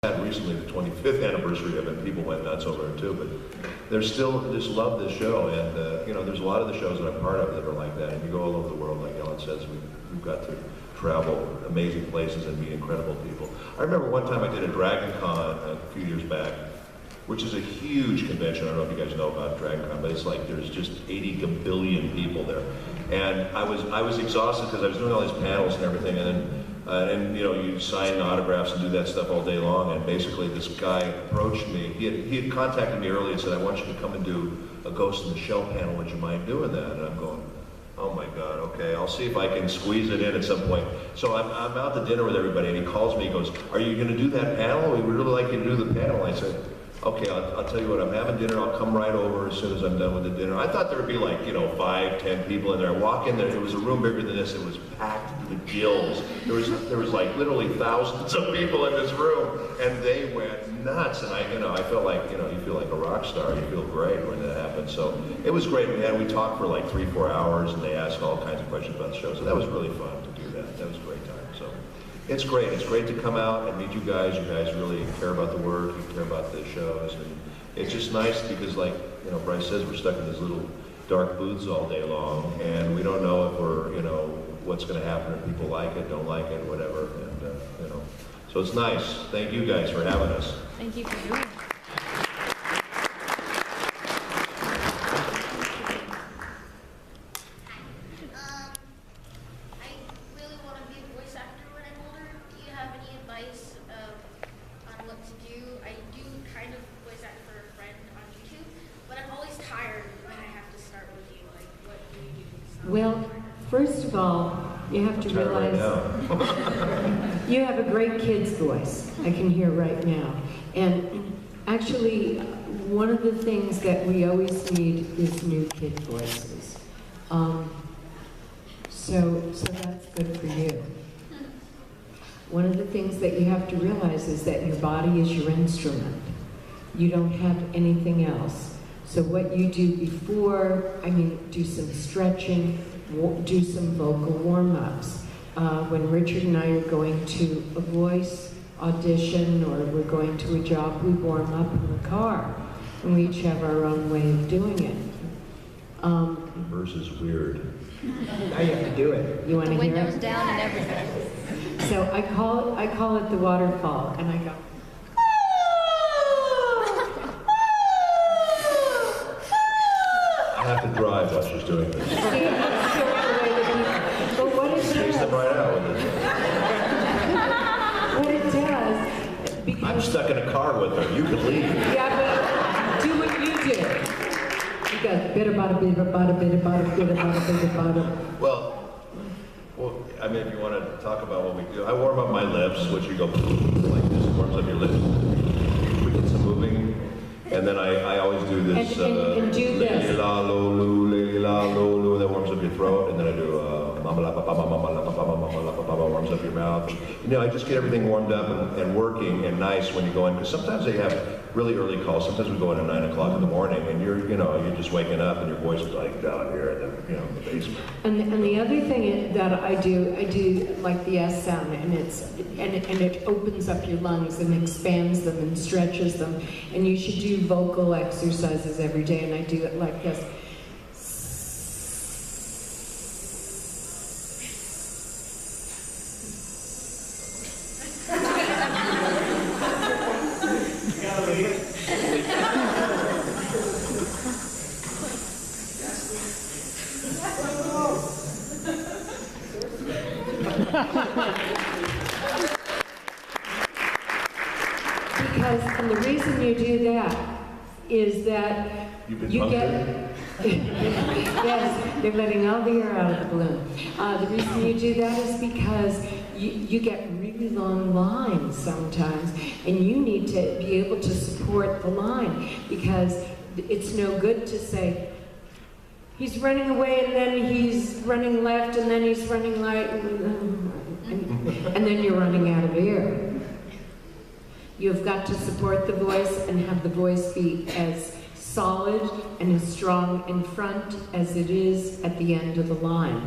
Recently, the 25th anniversary of it, people went nuts over it too, but there's still just love this show, and you know, there's a lot of the shows that I'm part of that are like that, and you go all over the world, like Ellyn says, we've got to travel amazing places and meet incredible people. I remember one time I did a Dragon Con a few years back, which is a huge convention. I don't know if you guys know about Dragon Con, but it's like there's just 80 billion people there. And I was exhausted because I was doing all these panels and everything, and you know, you sign autographs and do that stuff all day long, and basically this guy approached me. He had contacted me early and said, I want you to come and do a Ghost in the Shell panel, would you mind doing that? And I'm going, oh my God, okay, I'll see if I can squeeze it in at some point. So I'm out to dinner with everybody, and he calls me, he goes, are you gonna do that panel? We would really like you to do the panel. I said, okay, I'll tell you what, I'm having dinner, I'll come right over as soon as I'm done with the dinner. I thought there would be like, you know, 5, 10 people in there. I walk in there, it was a room bigger than this, it was packed to the gills. There was like literally thousands of people in this room, and they went nuts. And I felt like, you know, you feel like a rock star, you feel great when that happens. So it was great. We talked for like 3-4 hours, and they asked all kinds of questions about the show. So that was really fun to do that. That was a great time. So it's great. It's great to come out and meet you guys. You guys really care about the work. You care about the shows, and it's just nice because, like, you know, Bryce says, we're stuck in these little dark booths all day long, and we don't know if we're, you know, what's going to happen if people like it, don't like it, whatever. And you know, so it's nice. Thank you guys for having us. Thank you for doing it. Well, first of all, you have to realize you have a great kid's voice. I can hear right now. And actually, one of the things that we always need is new kid voices. So that's good for you. One of the things that you have to realize is that your body is your instrument. You don't have anything else. So what you do before, do some stretching, do some vocal warm-ups. When Richard and I are going to a voice audition or we're going to a job, we warm up in the car. And we each have our own way of doing it. Verse is weird. Now you have to do it. You want to hear it? Windows down and everything. So I call it the waterfall, and I go, I have to drive while she's doing this. But what it Takes them does, right out with it. what it does, because I'm stuck in a car with her. You can leave. yeah, but do what you do. You got bit about a bit about a bit about a bit about a bit about a. Well, I mean, if you want to talk about what we do, I warm up my lips, which you go like this, warms up your lips. We get some moving, and then I always do this. And do this. La lo lu, la lo lu, that warms up your throat, and then I do mama la pa pa mama la pa pa mama la pa pa, warms up your mouth. You know, I just get everything warmed up and working and nice when you go in, because sometimes they have really early calls. Sometimes we go in at 9 o'clock in the morning, and you're just waking up, and your voice is like down here in the basement. And the other thing that I do like the S sound, and it opens up your lungs and expands them and stretches them. And you should do vocal exercises every day, and I do it like this. And the reason you do that is that you get, yes, they're letting all the air out of the balloon. The reason you do that is because you get really long lines sometimes, and you need to be able to support the line, because it's no good to say, he's running away, and then he's running left, and then he's running right, and then you're running out of air. You've got to support the voice and have the voice be as solid and as strong in front as it is at the end of the line.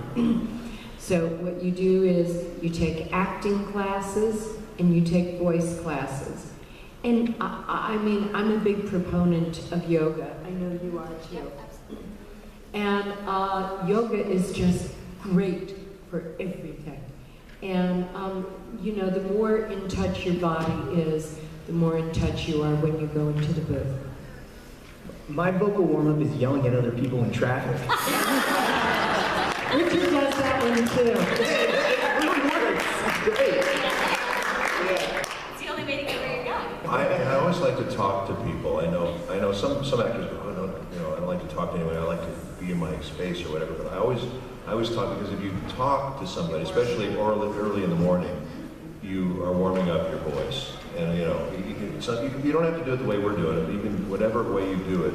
So what you do is you take acting classes and you take voice classes. And I mean, I'm a big proponent of yoga. I know you are too. And yoga is just great for everything. And you know, the more in touch your body is, the more in touch you are when you go into the booth. My vocal warm-up is yelling at other people in traffic. Richard does that one too. It really works. It's great. It's the only way to get where you're going. I always like to talk to people. I know some actors go, oh, no, you know, I don't like to talk to anyone. I like to be in my space or whatever. But I always talk, because if you talk to somebody, especially early in the morning, you are warming up your voice. And you know, you don't have to do it the way we're doing it. You can, whatever way you do it,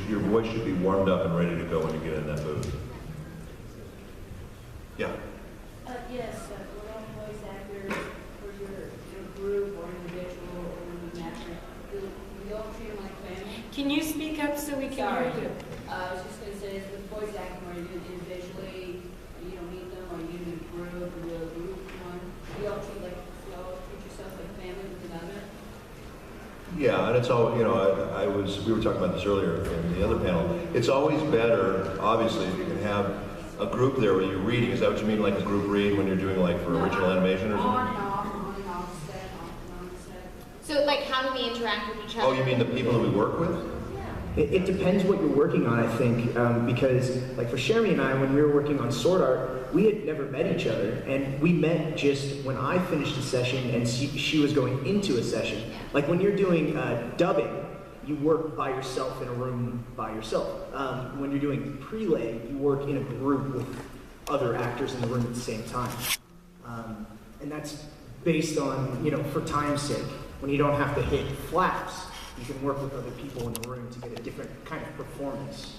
your voice should be warmed up and ready to go when you get in that booth. Yeah. Yes, we're all voice actors for your group or individual or when you match it. We all treat them like family. Can you speak up so we can Sorry. hear you? I was just going to say, the voice acting where you do it individually, you don't meet them, or you do it in a group, or the group one. We all treat yourself like family with another. Yeah, and it's all, you know, we were talking about this earlier in the other panel. It's always better, obviously, if you can have a group there where you're reading. Is that what you mean, like a group read when you're doing like for original animation or On something? and off, on and off set, off and on set. So, like, how do we interact with each other? Oh, you mean the people that we work with? It depends what you're working on, I think, because like for Cherami and I, when we were working on Sword Art, we had never met each other, and we met just when I finished a session and she was going into a session. Like when you're doing dubbing, you work by yourself in a room by yourself. When you're doing prelay, you work in a group with other actors in the room at the same time. And that's based on, you know, for time's sake, when you don't have to hit flaps, you can work with other people in the room to get a different kind of performance.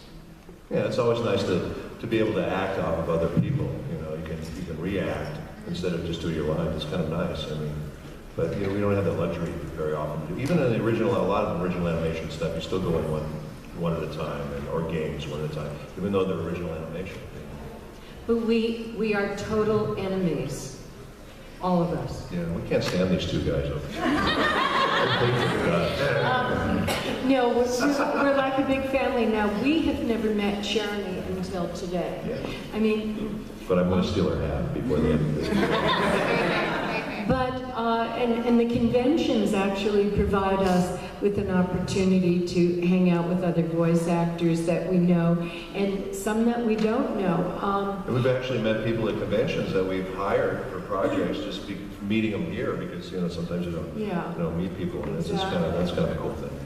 Yeah, it's always nice to be able to act off of other people. You know, you can react instead of just do your lines. It's kind of nice. I mean, but you know, we don't have that luxury very often. Even in the original, a lot of the original animation stuff, you still go in one at a time, or games one at a time, even though they're original animation. But we are total enemies, all of us. Yeah, we can't stand these two guys over there. No, we're like a big family now. We have never met Cherami until today. Yeah. I mean, But I'm going to steal her hat before the end of this. but and the conventions actually provide us with an opportunity to hang out with other voice actors that we know, and some that we don't know. And we've actually met people at conventions that we've hired for projects, just meeting them here, because you know sometimes you don't meet people, and it's just that's kind of a cool thing.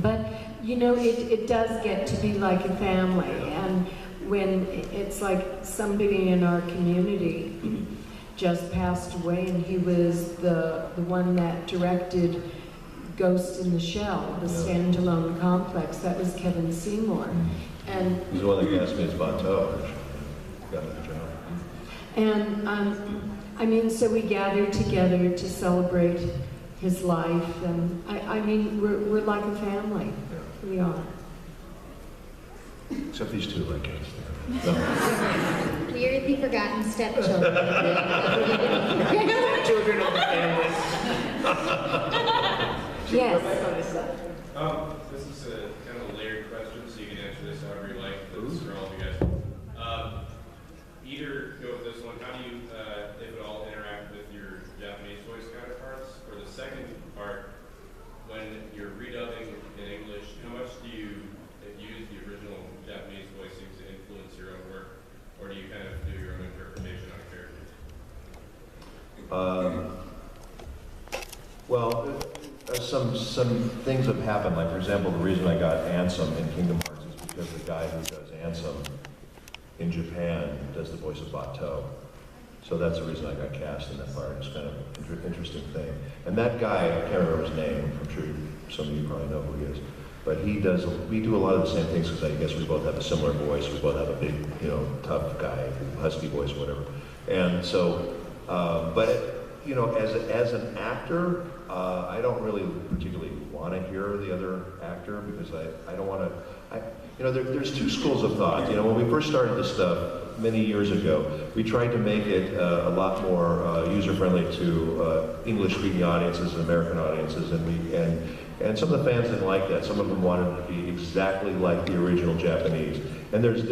But you know, it does get to be like a family, and when it's like somebody in our community just passed away, and he was the one that directed Ghost in the Shell, the standalone complex. That was Kevin Seymour, and he's the one that asked me his bateau. Got the job. And I mean, so we gathered together to celebrate his life, and I mean, we're like a family. Yeah. We are. Except these two, like us. No. We're the forgotten stepchildren. Children of the family. Yes. This is a kind of a layered question, so you can answer this however you like. This is for all of you guys. Either go with this one. How do you, if at all, interact with your Japanese voice counterparts? Or the second part, when you're redubbing in English, how much do you use the original Japanese voicing to influence your own work, or do you kind of do your own interpretation on characters? Well, some things have happened. Like, for example, the reason I got Ansem in Kingdom Hearts is because the guy who does Ansem in Japan does the voice of Bateau. So that's the reason I got cast in that part. It's kind of an interesting thing. And that guy, I can't remember his name. I'm sure some of you probably know who he is. But we do a lot of the same things, because I guess we both have a similar voice. We both have a big, tough guy, husky voice, whatever. And so, you know, as an actor, I don't really particularly want to hear the other actor, because I don't want to, there's two schools of thought. You know, when we first started this stuff many years ago, we tried to make it a lot more user-friendly to English-speaking audiences and American audiences, and some of the fans didn't like that. Some of them wanted it to be exactly like the original Japanese. And there's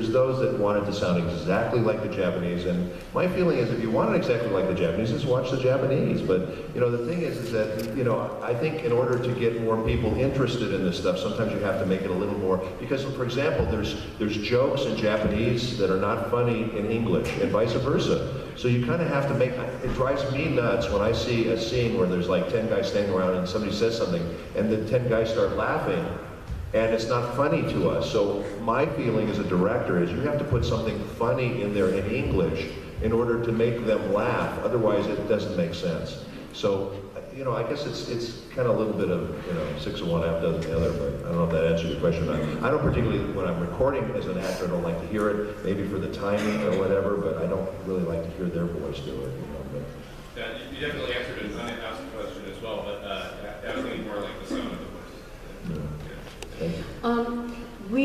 those that wanted to sound exactly like the Japanese, and my feeling is if you want it exactly like the Japanese, just watch the Japanese. But, you know, the thing is that, you know, I think in order to get more people interested in this stuff, sometimes you have to make it a little more, because, for example, there's jokes in Japanese that are not funny in English, and vice versa. So you kind of have to make, it drives me nuts when I see a scene where there's like 10 guys standing around and somebody says something, and the 10 guys start laughing, and it's not funny to us. So my feeling as a director is you have to put something funny in there in English in order to make them laugh. Otherwise, it doesn't make sense. So, you know, I guess it's kind of a little bit of, you know, 6 of one, half dozen the other, but I don't know if that answers your question or not. I don't particularly, when I'm recording as an actor, I don't like to hear it, maybe for the timing or whatever, but I don't really like to hear their voice do it, you know. But. Yeah, you definitely answered an unasked question as well, but I was thinking more like the sound of the voice.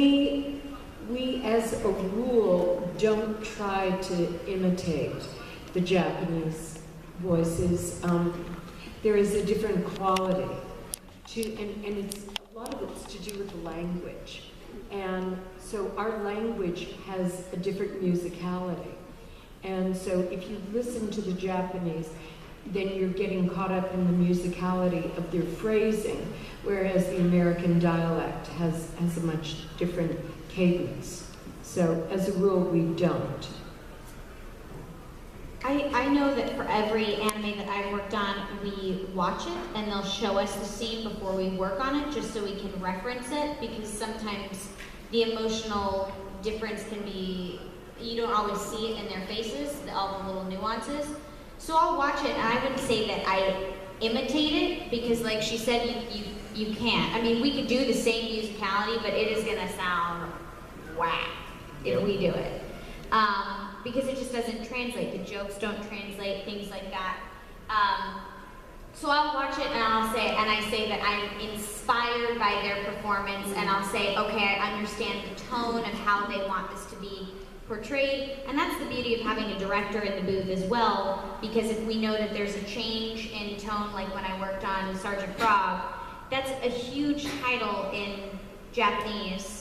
We as a rule don't try to imitate the Japanese voices. There is a different quality to, and it's a lot of it's to do with the language. And so our language has a different musicality. And so if you listen to the Japanese, then you're getting caught up in the musicality of their phrasing, whereas the American dialect has a much different cadence. So as a rule, we don't. I know that for every anime that I've worked on, we watch it and they'll show us the scene before we work on it, just so we can reference it, because sometimes the emotional difference can be, you don't always see it in their faces, all the little nuances. So I'll watch it, and I wouldn't say that I imitate it, because like she said, you can't. I mean, we could do the same musicality, but it is gonna sound whack if we do it. Because it just doesn't translate. The jokes don't translate, things like that. So I'll watch it and I say that I'm inspired by their performance, and I'll say, okay, I understand the tone of how they want this to be portrayed, and that's the beauty of having a director in the booth as well, because if we know that there's a change in tone, like when I worked on Sergeant Frog, that's a huge title in Japanese.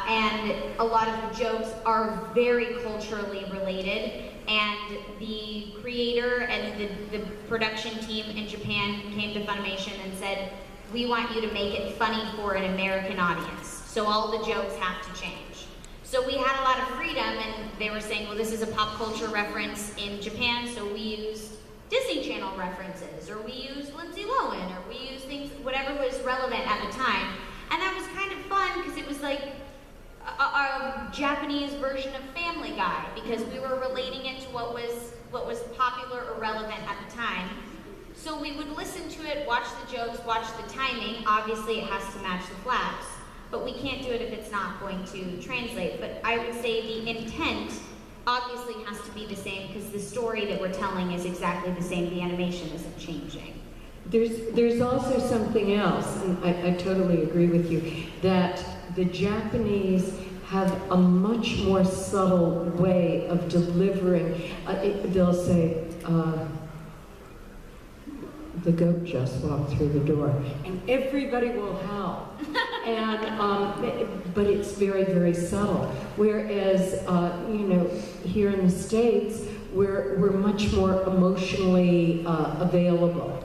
And a lot of the jokes are very culturally related, and the creator and the production team in Japan came to Funimation and said, we want you to make it funny for an American audience, so all the jokes have to change. So we had a lot of freedom, and they were saying, well, this is a pop culture reference in Japan, so we used Disney Channel references, or we used Lindsay Lohan, or we used things, whatever was relevant at the time. And that was kind of fun, because it was like a Japanese version of Family Guy, because we were relating it to what was popular or relevant at the time. So we would listen to it, watch the jokes, watch the timing. Obviously it has to match the flaps, but we can't do it if it's not going to translate. But I would say the intent obviously has to be the same, because the story that we're telling is exactly the same. The animation isn't changing. There's also something else, and I totally agree with you, that the Japanese have a much more subtle way of delivering. They'll say, the goat just walked through the door, and everybody will howl. And but it's very, very subtle. Whereas, you know, here in the States, we're much more emotionally available.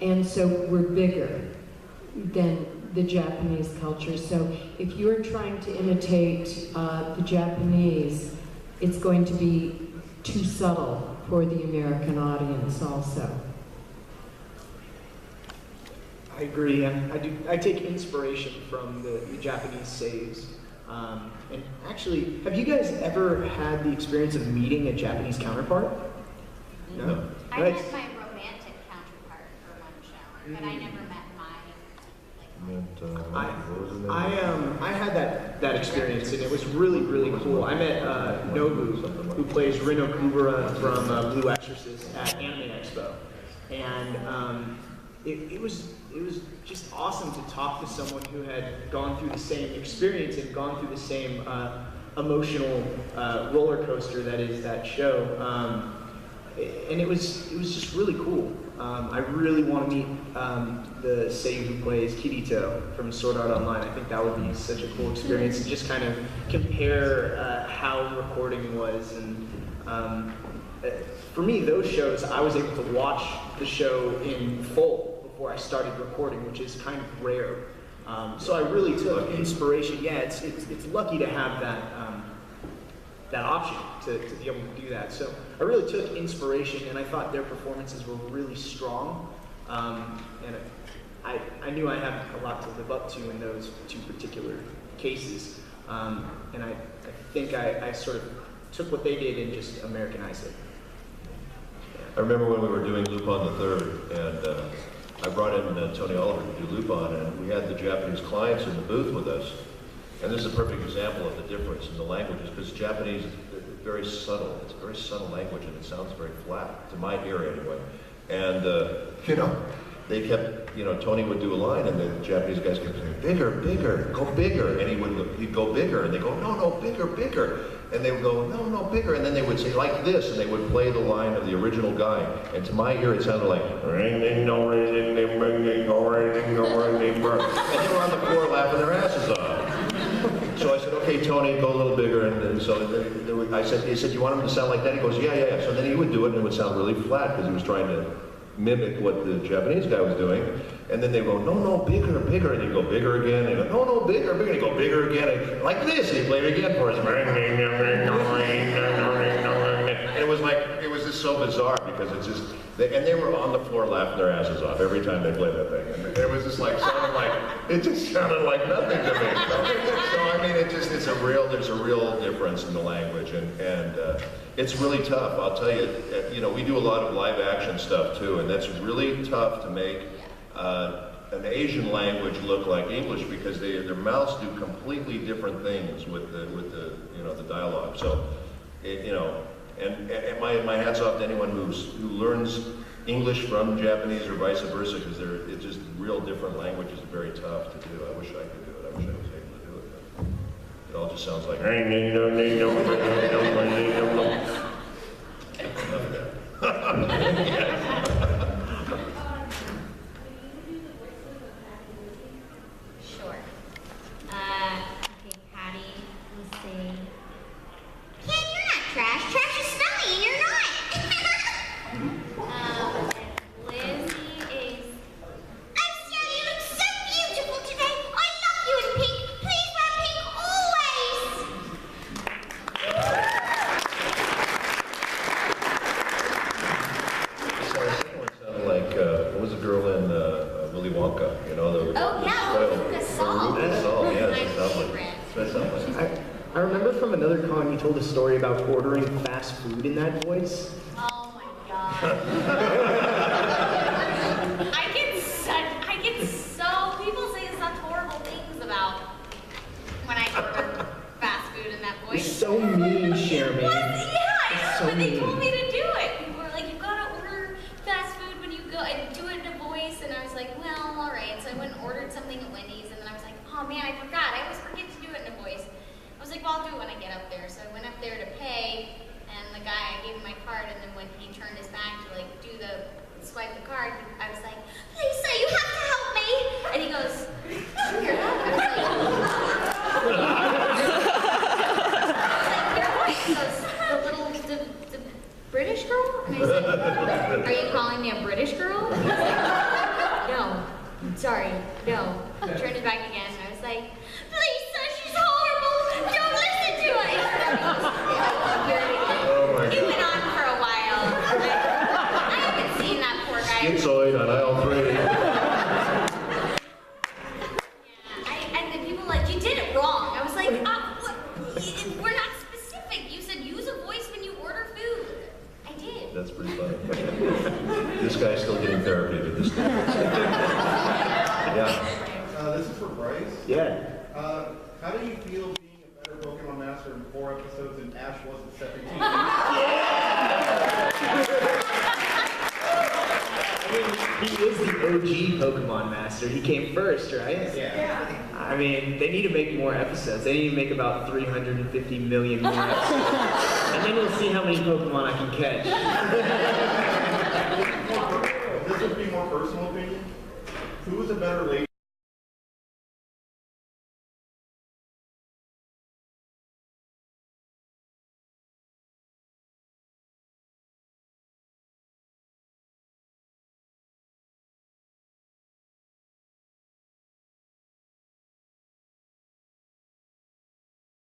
And so we're bigger than the Japanese culture. So if you're trying to imitate the Japanese, it's going to be too subtle for the American audience also. I agree. I take inspiration from the Japanese saves. And actually, have you guys ever had the experience of meeting a Japanese counterpart? No? I met my romantic counterpart for one show, but I never met I had that experience, and it was really, really cool. I met Nobu, who plays Rino Kubura from Blue Exorcist at Anime Expo. And it was just awesome to talk to someone who had gone through the same experience and gone through the same emotional roller coaster that is that show. And it was just really cool. I really want to meet the Seiyu who plays Kirito from Sword Art Online. I think that would be such a cool experience to just kind of compare how recording was. And for me, those shows, I was able to watch the show in full before I started recording, which is kind of rare. So I really took inspiration. Yeah, it's lucky to have that option to be able to do that. So I really took inspiration, and I thought their performances were really strong. And I knew I had a lot to live up to in those two particular cases. And I think I sort of took what they did and just Americanized it. I remember when we were doing Lupin the Third, and I brought in Tony Oliver to do Lupin, and we had the Japanese clients in the booth with us. And this is a perfect example of the difference in the languages, because Japanese is very subtle. It's a very subtle language, and it sounds very flat, to my ear anyway. And, they kept, Tony would do a line, and the Japanese guys kept saying, bigger, bigger, go bigger. And he'd go bigger, and they go, no, bigger, bigger. And they would go, no, bigger. And then they would say, like this, and they would play the line of the original guy. And to my ear, it sounded like, and they were on the floor laughing their asses off. So I said, okay, Tony, go a little bigger. And so he said, you want him to sound like that? He goes, yeah. So then he would do it, and it would sound really flat, because he was trying to mimic what the Japanese guy was doing. And then they go, no, bigger. And he'd go bigger again. And he'd go, no, bigger. And he'd go bigger again. And like this. And he'd play it again for us. And it was just so bizarre, because it's just, and they were on the floor laughing their asses off every time they played that thing. And it was just like, it just sounded like nothing to me. So I mean, there's a real difference in the language, and it's really tough. I'll tell you, we do a lot of live action stuff too, and that's really tough to make an Asian language look like English, because their mouths do completely different things with the dialogue. So, and my hat's off to anyone who learns English from Japanese or vice versa, because it's just real different languages, very tough to do. I wish I could do it. I wish I was able to do it. But it all just sounds like. Sure. Okay, Patty, let's see. Ken, you're not trash. Trash is smelly, and you're not. Lizzie is. Estelle, you look so beautiful today. I love you in pink. Please wear pink always. So the second one sounded like, what was the girl in Willy Wonka? Veruca Salt. Veruca Salt, yeah, My that sounds favorite. like. I remember from another con you told a story about ordering fast food in that voice. Oh my god. I get so people say such horrible things about when I order fast food in that You're voice. so mean, Cherami. Yeah, So but they mean. told me to do it. People were like, you gotta order fast food when you go and do it in a voice, and I was like, well, alright. So I went and ordered something at Wendy's, and then I was like, oh man, I forgot. I always forget to do it in a voice. I was like, well, I'll do it when I get up there. So I went up there to pay, and the guy, I gave him my card, and then when he turned his back to swipe the card, I was like, Lisa, you have to help me. And he goes, sure. I was like, you're what? He goes, the British girl? And I said, are you calling me a British girl? And he was like, no, sorry, no. He turned his back again, and I was like, Lisa, she's horrible. Don't listen to it. It went on for a while. I haven't seen that poor guy. Schizoid on aisle 3. Yeah, and the people were like, you did it wrong. I was like, what? We're not specific. You said use a voice when you order food. I did. That's pretty funny. This guy's still getting therapy with this. Yeah. This is for Bryce. Yeah. How do you feel being a better Pokemon master in 4 episodes and Ash wasn't 17? I mean, He is the OG Pokemon master. He came first, right? Yeah. I mean, they need to make more episodes. They need to make about 350 million more episodes. And then we'll see how many Pokemon I can catch. This would be more personal opinion. Who is a better lady?